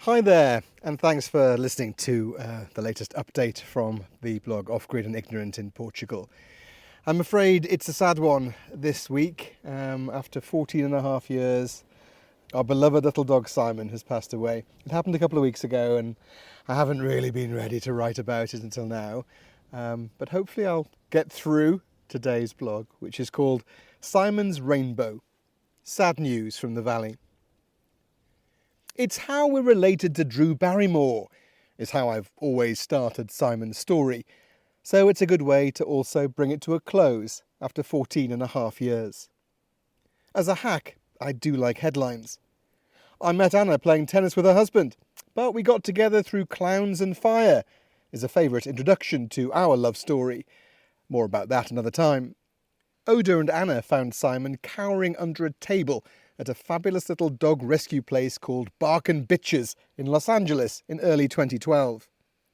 Hi there, and thanks for listening to the latest update from the blog Off Grid and Ignorant in Portugal. I'm afraid it's a sad one this week. After 14 and a half years, our beloved little dog Simon has passed away. It happened a couple of weeks ago, and I haven't really been ready to write about it until now. But hopefully I'll get through today's blog, which is called Simon's Rainbow. Sad news from the valley. It's how we're related to Drew Barrymore, is how I've always started Simon's story. So it's a good way to also bring it to a close after 14 and a half years. As a hack, I do like headlines. I met Ana playing tennis with her husband, but we got together through clowns and fire, is a favourite introduction to our love story. More about that another time. Oda and Ana found Simon cowering under a table at a fabulous little dog rescue place called Bark and Bitches in Los Angeles in early 2012.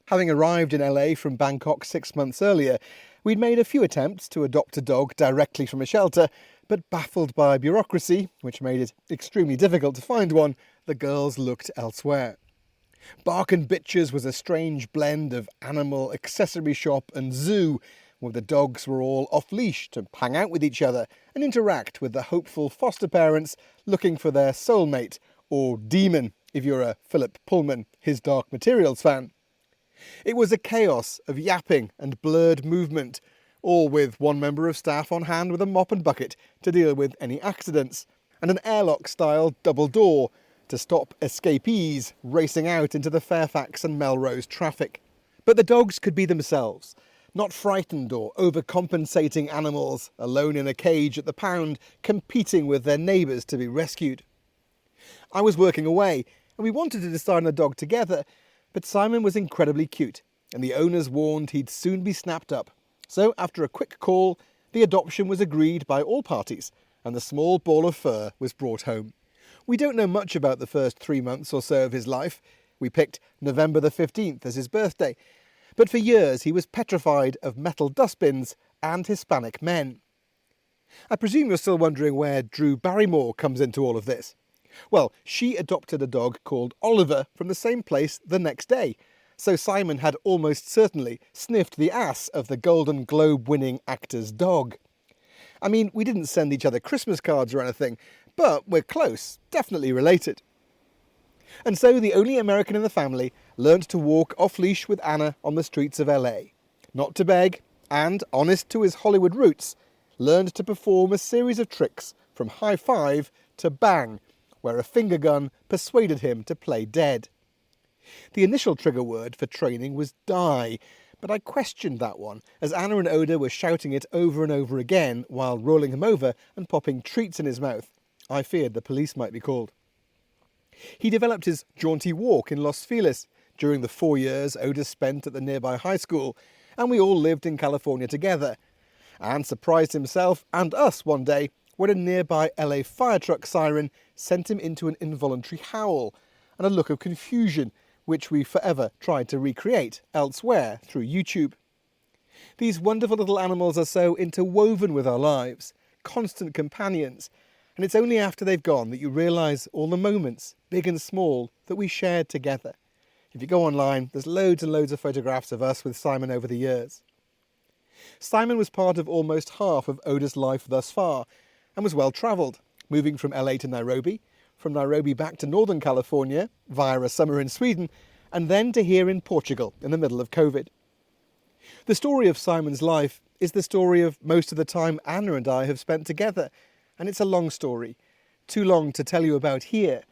Having arrived in LA from Bangkok 6 months earlier, we'd made a few attempts to adopt a dog directly from a shelter, but baffled by bureaucracy, which made it extremely difficult to find one, the girls looked elsewhere. Bark and Bitches was a strange blend of animal, accessory shop and zoo, where the dogs were all off-leash to hang out with each other and interact with the hopeful foster parents looking for their soulmate, or dæmon if you're a Philip Pullman, His Dark Materials fan. It was a chaos of yapping and blurred movement, all with one member of staff on hand with a mop and bucket to deal with any accidents, and an airlock-style double door to stop escapees racing out into the Fairfax and Melrose traffic. But the dogs could be themselves, not frightened or overcompensating animals alone in a cage at the pound, competing with their neighbours to be rescued. I was working away, and we wanted to decide on a dog together, but Simon was incredibly cute, and the owners warned he'd soon be snapped up. So, after a quick call, the adoption was agreed by all parties, and the small ball of fur was brought home. We don't know much about the first 3 months or so of his life. We picked November the 15th as his birthday, but for years he was petrified of metal dustbins and Hispanic men. I presume you're still wondering where Drew Barrymore comes into all of this. Well, she adopted a dog called Oliver from the same place the next day, so Simon had almost certainly sniffed the ass of the Golden Globe-winning actor's dog. I mean, we didn't send each other Christmas cards or anything, but we're close, definitely related. And so the only American in the family learned to walk off-leash with Ana on the streets of LA, not to beg, and, honest to his Hollywood roots, learned to perform a series of tricks from high five to bang, where a finger gun persuaded him to play dead. The initial trigger word for training was die, but I questioned that one, as Ana and Oda were shouting it over and over again while rolling him over and popping treats in his mouth. I feared the police might be called. He developed his jaunty walk in Los Feliz during the 4 years Oda spent at the nearby high school, and we all lived in California together, and surprised himself and us one day when a nearby LA fire truck siren sent him into an involuntary howl and a look of confusion, which we forever tried to recreate elsewhere through YouTube. These wonderful little animals are so interwoven with our lives, constant companions, and it's only after they've gone that you realise all the moments, big and small, that we shared together. If you go online, there's loads and loads of photographs of us with Simon over the years. Simon was part of almost half of Oda's life thus far, and was well travelled, moving from LA to Nairobi, from Nairobi back to Northern California, via a summer in Sweden, and then to here in Portugal in the middle of COVID. The story of Simon's life is the story of most of the time Ana and I have spent together, and it's a long story, too long to tell you about here,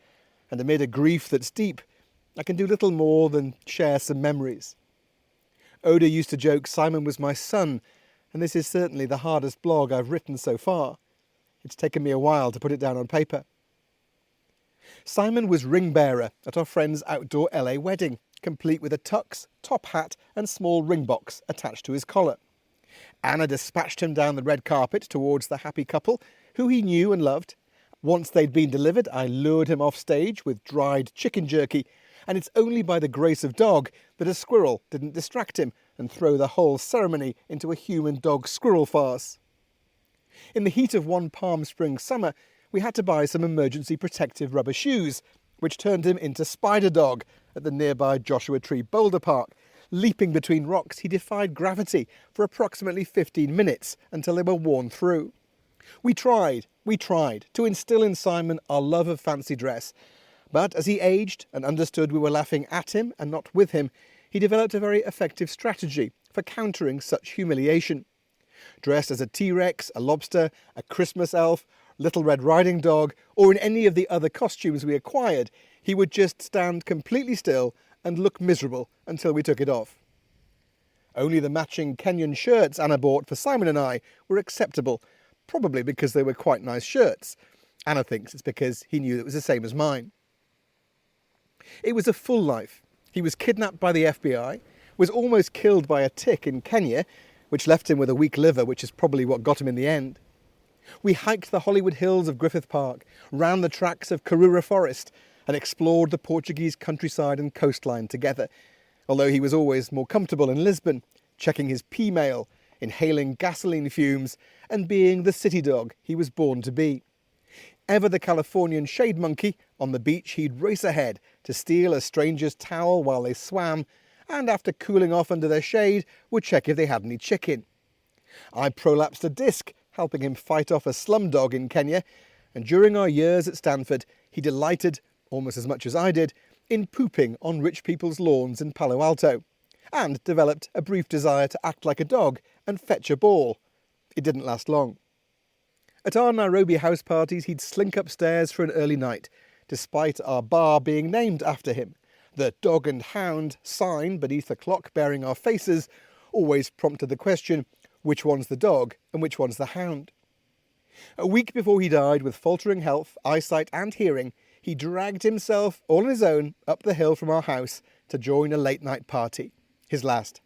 and amid a grief that's deep, I can do little more than share some memories. Oda used to joke Simon was my son, and this is certainly the hardest blog I've written so far. It's taken me a while to put it down on paper. Simon was ring bearer at our friend's outdoor LA wedding, complete with a tux, top hat and small ring box attached to his collar. Ana dispatched him down the red carpet towards the happy couple, who he knew and loved. Once they'd been delivered, I lured him off stage with dried chicken jerky, and it's only by the grace of dog that a squirrel didn't distract him and throw the whole ceremony into a human-dog-squirrel farce. In the heat of one Palm Springs summer, we had to buy some emergency protective rubber shoes, which turned him into Spider Dog at the nearby Joshua Tree Boulder Park. Leaping between rocks, he defied gravity for approximately 15 minutes until they were worn through. We tried to instill in Simon our love of fancy dress, but as he aged and understood we were laughing at him and not with him, he developed a very effective strategy for countering such humiliation. Dressed as a T-Rex, a lobster, a Christmas elf, Little Red Riding Dog, or in any of the other costumes we acquired, he would just stand completely still and look miserable until we took it off. Only the matching Kenyan shirts Anna bought for Simon and I were acceptable, probably because they were quite nice shirts. Anna thinks it's because he knew it was the same as mine. It was a full life. He was kidnapped by the FBI, was almost killed by a tick in Kenya, which left him with a weak liver, which is probably what got him in the end. We hiked the Hollywood Hills of Griffith Park, ran the tracks of Karura Forest, and explored the Portuguese countryside and coastline together, although he was always more comfortable in Lisbon, checking his pee-mail, inhaling gasoline fumes, and being the city dog he was born to be. Ever the Californian shade monkey, on the beach he'd race ahead to steal a stranger's towel while they swam, and after cooling off under their shade, would check if they had any chicken. I prolapsed a disc, helping him fight off a slum dog in Kenya, and during our years at Stanford, he delighted, almost as much as I did, in pooping on rich people's lawns in Palo Alto, and developed a brief desire to act like a dog and fetch a ball. It didn't last long. At our Nairobi house parties, he'd slink upstairs for an early night, despite our bar being named after him. The Dog and Hound sign beneath the clock bearing our faces always prompted the question, which one's the dog and which one's the hound? A week before he died, with faltering health, eyesight and hearing, he dragged himself, all on his own, up the hill from our house to join a late-night party, his last.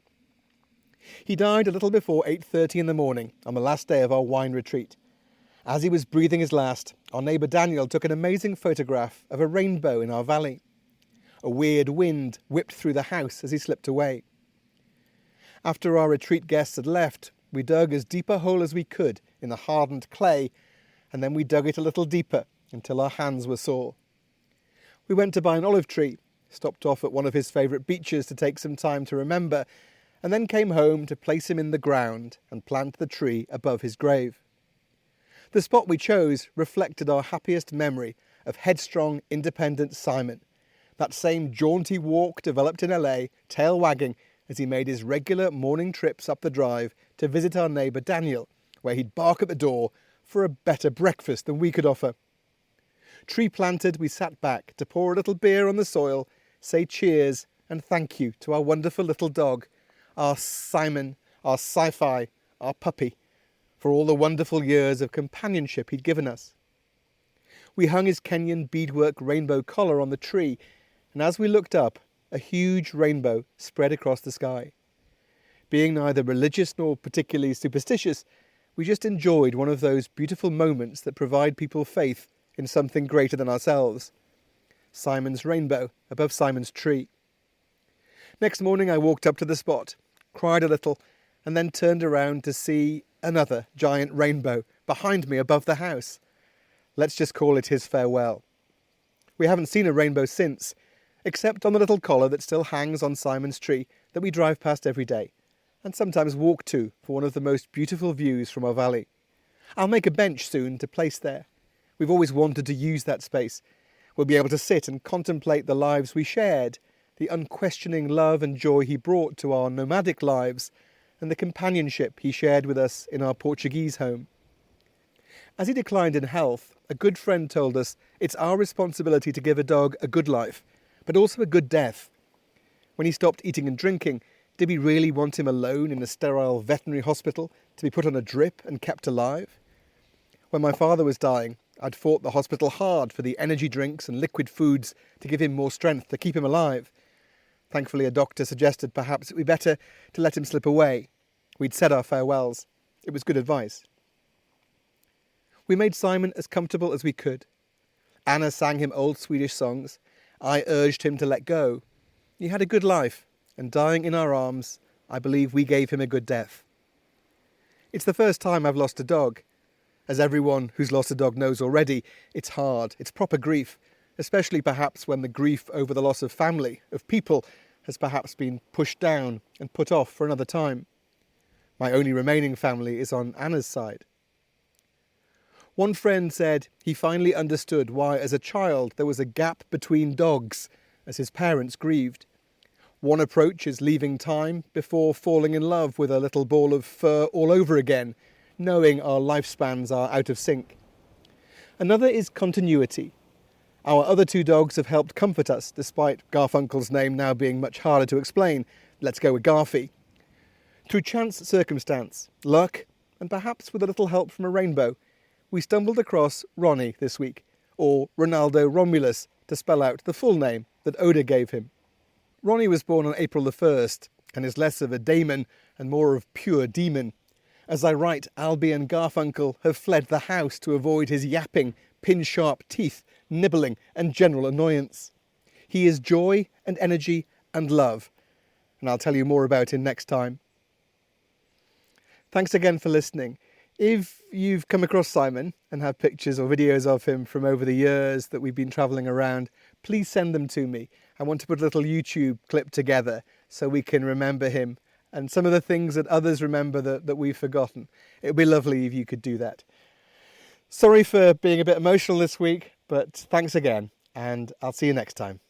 He died a little before 8:30 in the morning, on the last day of our wine retreat. As he was breathing his last, our neighbour Daniel took an amazing photograph of a rainbow in our valley. A weird wind whipped through the house as he slipped away. After our retreat guests had left, we dug as deep a hole as we could in the hardened clay, and then we dug it a little deeper until our hands were sore. We went to buy an olive tree, stopped off at one of his favourite beaches to take some time to remember, and then came home to place him in the ground and plant the tree above his grave. The spot we chose reflected our happiest memory of headstrong, independent Simon. That same jaunty walk developed in LA, tail wagging, as he made his regular morning trips up the drive to visit our neighbour Daniel, where he'd bark at the door for a better breakfast than we could offer. Tree planted, we sat back to pour a little beer on the soil, say cheers and thank you to our wonderful little dog, our Simon, our sci-fi, our puppy, for all the wonderful years of companionship he'd given us. We hung his Kenyan beadwork rainbow collar on the tree, and as we looked up, a huge rainbow spread across the sky. Being neither religious nor particularly superstitious, we just enjoyed one of those beautiful moments that provide people faith in something greater than ourselves. Simon's rainbow above Simon's tree. Next morning I walked up to the spot, cried a little, and then turned around to see another giant rainbow behind me above the house. Let's just call it his farewell. We haven't seen a rainbow since, except on the little collar that still hangs on Simon's tree that we drive past every day, and sometimes walk to for one of the most beautiful views from our valley. I'll make a bench soon to place there. We've always wanted to use that space. We'll be able to sit and contemplate the lives we shared, the unquestioning love and joy he brought to our nomadic lives, and the companionship he shared with us in our Portuguese home. As he declined in health, a good friend told us it's our responsibility to give a dog a good life, but also a good death. When he stopped eating and drinking, did we really want him alone in a sterile veterinary hospital to be put on a drip and kept alive? When my father was dying, I'd fought the hospital hard for the energy drinks and liquid foods to give him more strength to keep him alive. Thankfully, a doctor suggested perhaps it would be better to let him slip away. We'd said our farewells. It was good advice. We made Simon as comfortable as we could. Anna sang him old Swedish songs. I urged him to let go. He had a good life, and dying in our arms, I believe we gave him a good death. It's the first time I've lost a dog. As everyone who's lost a dog knows already, it's hard, it's proper grief, especially perhaps when the grief over the loss of family, of people, has perhaps been pushed down and put off for another time. My only remaining family is on Anna's side. One friend said he finally understood why as a child there was a gap between dogs as his parents grieved. One approach is leaving time before falling in love with a little ball of fur all over again, knowing our lifespans are out of sync. Another is continuity. Our other two dogs have helped comfort us, despite Garfunkel's name now being much harder to explain. Let's go with Garfy. Through chance circumstance, luck, and perhaps with a little help from a rainbow, we stumbled across Ronnie this week, or Ronaldo Romulus, to spell out the full name that Oda gave him. Ronnie was born on April the 1st, and is less of a dæmon and more of pure demon. As I write, Albie and Garfunkel have fled the house to avoid his yapping, pin-sharp teeth, nibbling and general annoyance. He is joy and energy and love, and I'll tell you more about him next time. Thanks again for listening. If you've come across Simon and have pictures or videos of him from over the years that we've been travelling around, please send them to me. I want to put a little YouTube clip together so we can remember him and some of the things that others remember that we've forgotten. It would be lovely if you could do that. Sorry for being a bit emotional this week, but thanks again, and I'll see you next time.